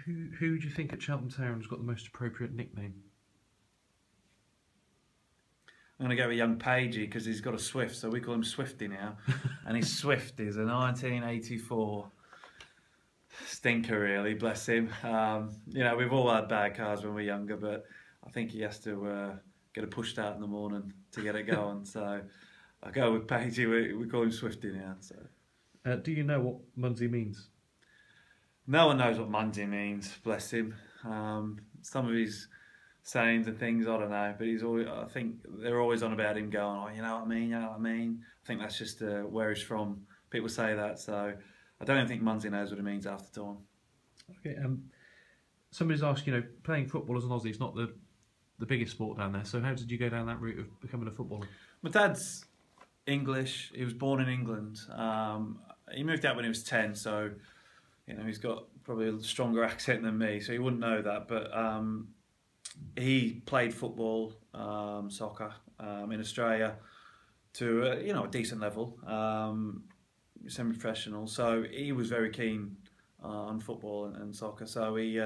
Who do you think at Cheltenham Town has got the most appropriate nickname? I'm going to go with young Pagey because he's got a Swift, so we call him Swifty now. And his Swift is a 1984 stinker, really, bless him. We've all had bad cars when we're younger, but I think he has to get a push start in the morning to get it going. So I go with Pagey, we call him Swifty now. So. Do you know what Munsey means? No one knows what Munsey means, bless him. Some of his sayings and things, I don't know, but I think they're always on about him going, oh, you know what I mean, you know what I mean. I think that's just where he's from. People say that, so I don't even think Munsey knows what it means half the time. Okay, somebody's asked, playing football as an Aussie is not the biggest sport down there, so how did you go down that route of becoming a footballer? My dad's English, he was born in England. He moved out when he was 10, so he's got probably a stronger accent than me, so he wouldn't know that, but he played football, soccer, in Australia to a decent level, semi-professional. So he was very keen on football and soccer. So he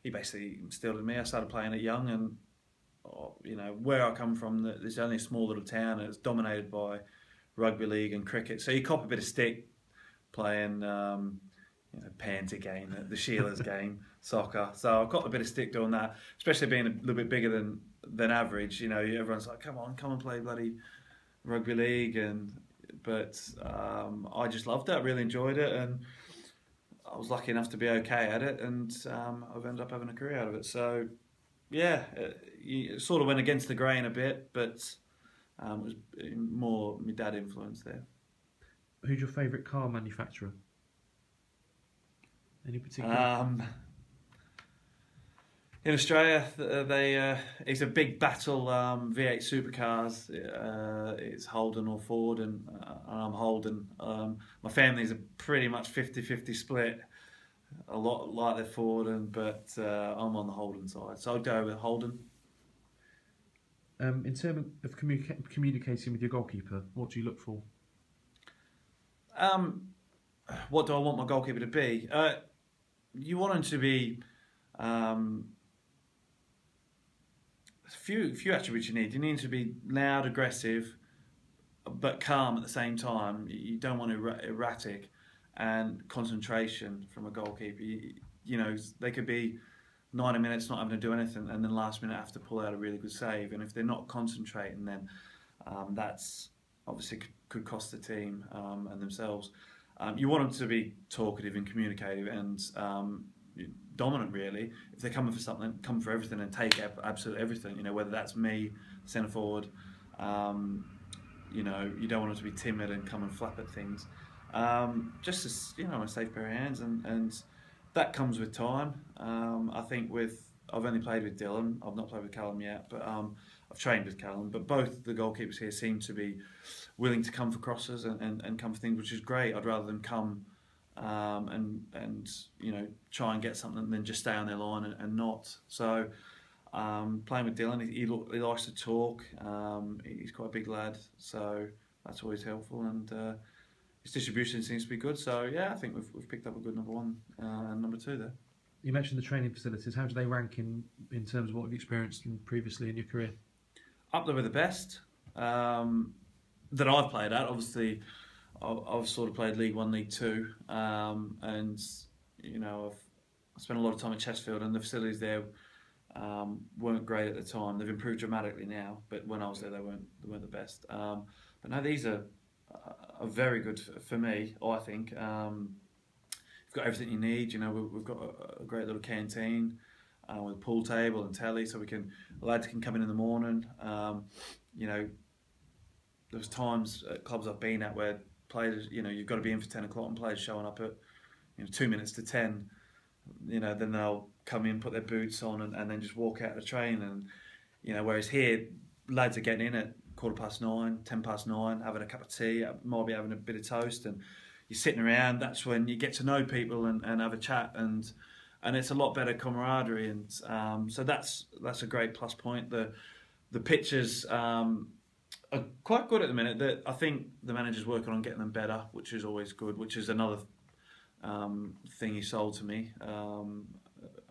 basically instilled in me. I started playing it young, and where I come from, there's only a small little town, and it's dominated by rugby league and cricket. So you cop a bit of stick playing. Pansy game, the Sheila's game, soccer. So I've got a bit of stick doing that, especially being a little bit bigger than average. Everyone's like, come and play bloody rugby league, but I just loved it. I really enjoyed it, and I was lucky enough to be okay at it, and I've ended up having a career out of it. So yeah, it sort of went against the grain a bit, but it was more my dad influence there. Who's your favourite car manufacturer? Any particular? In Australia, it's a big battle. V8 supercars. It's Holden or Ford, and I'm Holden. My family's a pretty much 50-50 split. A lot like the Ford, but I'm on the Holden side, so I'll go with Holden. In terms of communicating with your goalkeeper, what do you look for? What do I want my goalkeeper to be? You want him to be few attributes you need. You need to be loud, aggressive, but calm at the same time. You don't want erratic, and concentration from a goalkeeper. They could be 90 minutes not having to do anything, and then last minute have to pull out a really good save. And if they're not concentrating, then that's obviously could cost the team and themselves. You want them to be talkative and communicative and dominant, really. If they're coming for something, come for everything and take absolutely everything. Whether that's me, centre forward. You don't want them to be timid and come and flap at things. Just as a safe pair of hands, and that comes with time. I think I've only played with Dylan. I've not played with Callum yet, but I've trained with Callum. But both the goalkeepers here seem to be willing to come for crosses and come for things, which is great. I'd rather them come and try and get something than just stay on their line and not. So playing with Dylan, he likes to talk. He's quite a big lad, so that's always helpful, and his distribution seems to be good. So yeah, I think we've picked up a good number one and number two there. You mentioned the training facilities. How do they rank in terms of what you've experienced previously in your career? Up there with the best that I've played at. Obviously, I've sort of played League One, League Two, and I've spent a lot of time at Chesterfield, and the facilities there weren't great at the time. They've improved dramatically now, but when I was there, they weren't the best. But no, these are very good for me. I think you've got everything you need. We've got a great little canteen with a pool table and telly, so the lads can come in the morning. There's times at clubs I've been at where players, you've got to be in for 10 o'clock, and players showing up at 2 minutes to 10. Then they'll come in, put their boots on, and then just walk out of the train. And whereas here, lads are getting in at 9:15, 9:10, having a cup of tea, might be having a bit of toast, and you're sitting around. That's when you get to know people and have a chat, and it's a lot better camaraderie, and so that's a great plus point. The pitches are quite good at the minute. I think the manager's working on getting them better, which is always good. Which is another thing he sold to me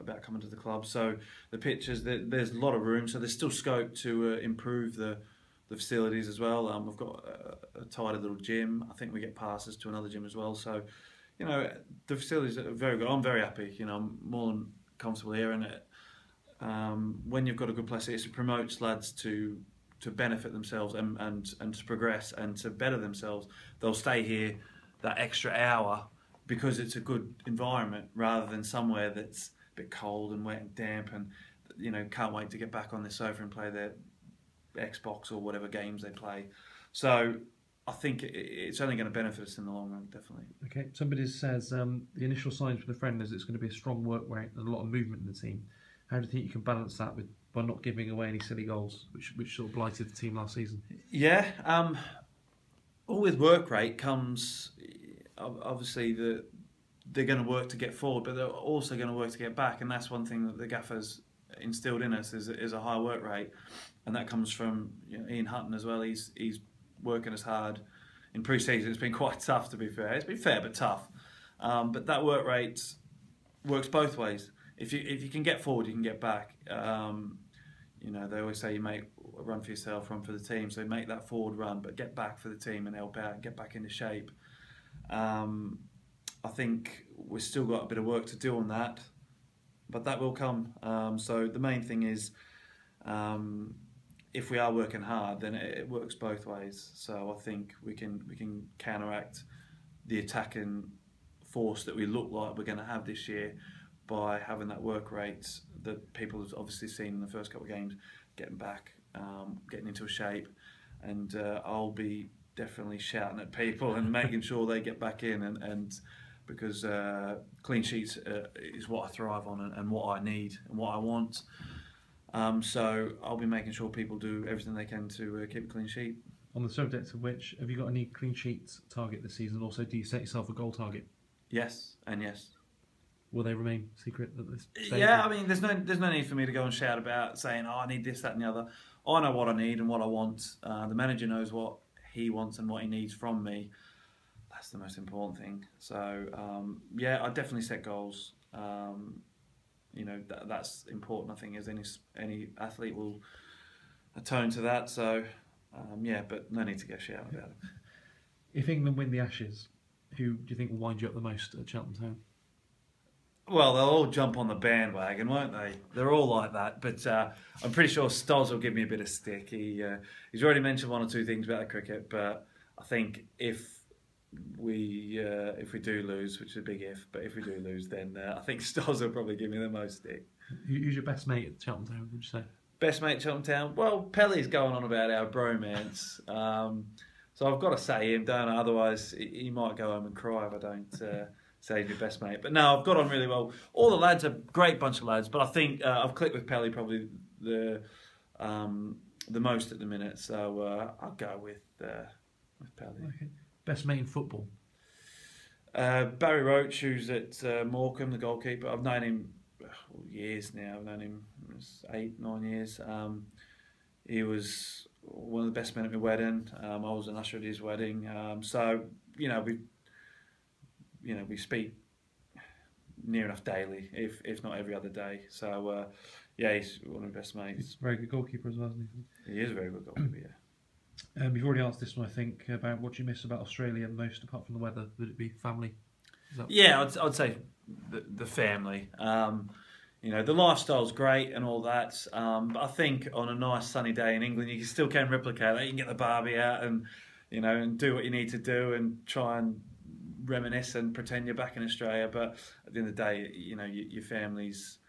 about coming to the club. So the pitches, there's a lot of room. So there's still scope to improve the facilities as well. We've got a tidy little gym. I think we get passes to another gym as well. So, you know, the facilities are very good. I'm very happy. You know, I'm more than comfortable here. And when you've got a good place, it promotes lads to benefit themselves and to progress and to better themselves. They'll stay here that extra hour because it's a good environment rather than somewhere that's a bit cold and wet and damp and, you know, can't wait to get back on their sofa and play their Xbox or whatever games they play. So I think it's only going to benefit us in the long run, definitely. Okay, somebody says the initial signs from the friend is it's going to be a strong work rate and a lot of movement in the team. How do you think you can balance that by not giving away any silly goals, which sort of blighted the team last season? Yeah, all with work rate comes obviously they're going to work to get forward, but they're also going to work to get back, and that's one thing that the gaffer's instilled in us is a high work rate, and that comes from, you know, Ian Hutton as well. He's working as hard in pre-season. It's been quite tough, to be fair. It's been fair but tough, but that work rate works both ways. If you can get forward, you can get back. You know, they always say you make a run for yourself, run for the team. So make that forward run, but get back for the team and help out and get back into shape. I think we've still got a bit of work to do on that, but that will come. So the main thing is, if we are working hard, then it works both ways. So I think we can counteract the attacking force that we look like we're going to have this year by having that work rate that people have obviously seen in the first couple of games, getting back, getting into a shape, and I'll be definitely shouting at people and making sure they get back in, and because clean sheets is what I thrive on and what I need and what I want. So I'll be making sure people do everything they can to keep a clean sheet. On the subject of which, have you got any clean sheets target this season? Also, do you set yourself a goal target? Yes, and yes. Will they remain secret at this stage? Yeah, I mean, there's no need for me to go and shout about saying, oh, I need this, that and the other. I know what I need and what I want. The manager knows what he wants and what he needs from me. That's the most important thing. So, yeah, I definitely set goals. You know, that's important, I think, as any athlete will atone to that. So, yeah, but no need to get shouted about it. If England win the Ashes, who do you think will wind you up the most at Cheltenham Town? Well, they'll all jump on the bandwagon, won't they? They're all like that. But I'm pretty sure Stoz will give me a bit of stick. He's already mentioned one or two things about the cricket, but I think if we do lose, which is a big if, but if we do lose, then I think Stoz will probably give me the most stick. Who's your best mate at Cheltenham Town, would you say? Best mate at Cheltenham Town? Well, Pelly's going on about our bromance. So I've got to say him, don't I? Otherwise, he might go home and cry if I don't say he's your best mate. But no, I've got on really well. All the lads are a great bunch of lads, but I think I've clicked with Pelly probably the most at the minute. So I'll go with Pelly. Okay. Best mate in football? Barry Roach, who's at Morecambe, the goalkeeper. I've known him years now. I've known him 8, 9 years. He was one of the best men at my wedding. I was an usher at his wedding. So we speak near enough daily, if not every other day. So yeah, he's one of the best mates. He's a very good goalkeeper as well, isn't he? He is a very good goalkeeper. Yeah. You've already asked this one, I think, about what you miss about Australia most, apart from the weather. Would it be family? Yeah, I'd say the family. The lifestyle's great and all that, but I think on a nice sunny day in England, you still can replicate that. You can get the barbie out and do what you need to do and try and reminisce and pretend you're back in Australia. But at the end of the day, your family's.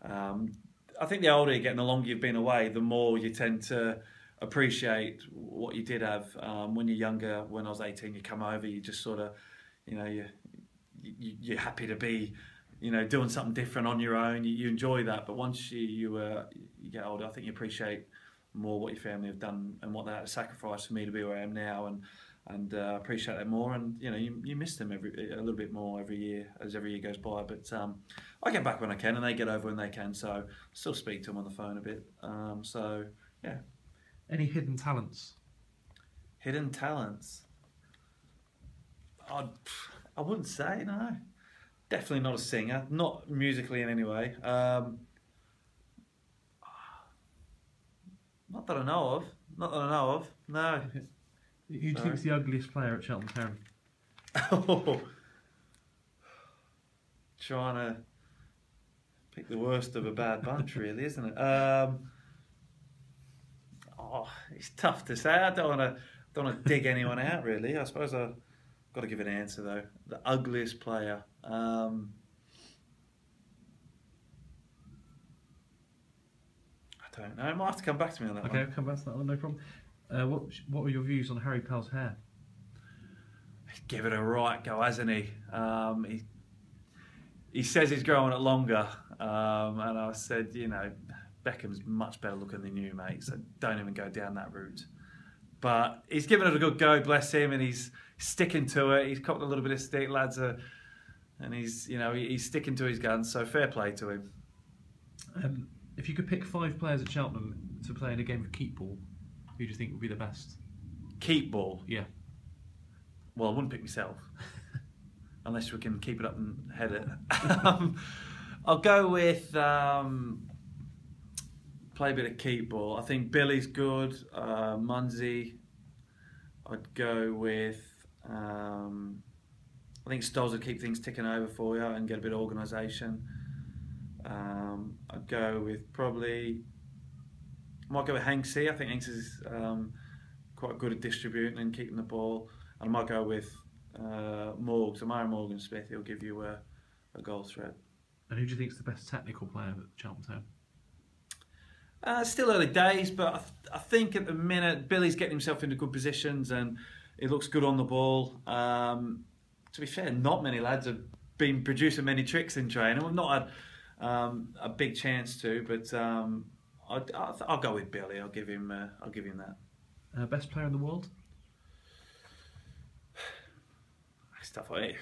I think the older you get and the longer you've been away, the more you tend to appreciate what you did have. When you're younger, when I was 18, you come over, you just sort of, you're happy to be, doing something different on your own. You enjoy that, but once you get older, I think you appreciate more what your family have done and what they had to sacrifice for me to be where I am now, and appreciate that more. And you miss them a little bit more every year as every year goes by. But I get back when I can, and they get over when they can. So I still speak to them on the phone a bit. So yeah. Any hidden talents? Hidden talents? I wouldn't say, no. Definitely not a singer, not musically in any way. Not that I know of. Not that I know of. No. Who do you think's the ugliest player at Cheltenham Town? Oh, trying to pick the worst of a bad bunch, really, isn't it? It's tough to say. I don't want to dig anyone out, really. I suppose I've got to give an answer though. The ugliest player. I don't know. I might have to come back to me on that one. Okay, come back to that one, no problem. What were your views on Harry Pell's hair? Give it a right go, hasn't he? He says he's growing it longer, and I said, you know, Beckham's much better looking than you, mate. So don't even go down that route. But he's given it a good go, bless him, and he's sticking to it. He's copped a little bit of stick, lads, and he's sticking to his guns. So fair play to him. If you could pick 5 players at Cheltenham to play in a game of keep ball, who do you think would be the best? Keep ball? Yeah. Well, I wouldn't pick myself. Unless we can keep it up and head it. I'll go with play a bit of keep ball. I think Billy's good. Munsey. I'd go with. I think Stoles would keep things ticking over for you and get a bit of organisation. I'd go with probably. I might go with Hanksy. I think Hanks is quite good at distributing and keeping the ball. And I might go with Morgan Smith. He'll give you a goal threat. And who do you think is the best technical player at Cheltenham Town? Still early days, but I think at the minute Billy's getting himself into good positions and he looks good on the ball. To be fair, not many lads have been producing many tricks in training. We've not had a big chance to, but I'll go with Billy. I'll give him that. Best player in the world? Stuff like,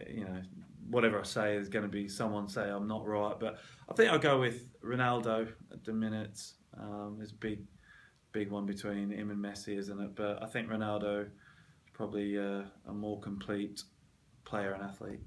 you know, whatever I say is going to be someone say I'm not right, but I think I'll go with Ronaldo at the minute. There's a big one between him and Messi, isn't it? But I think Ronaldo is probably a more complete player and athlete.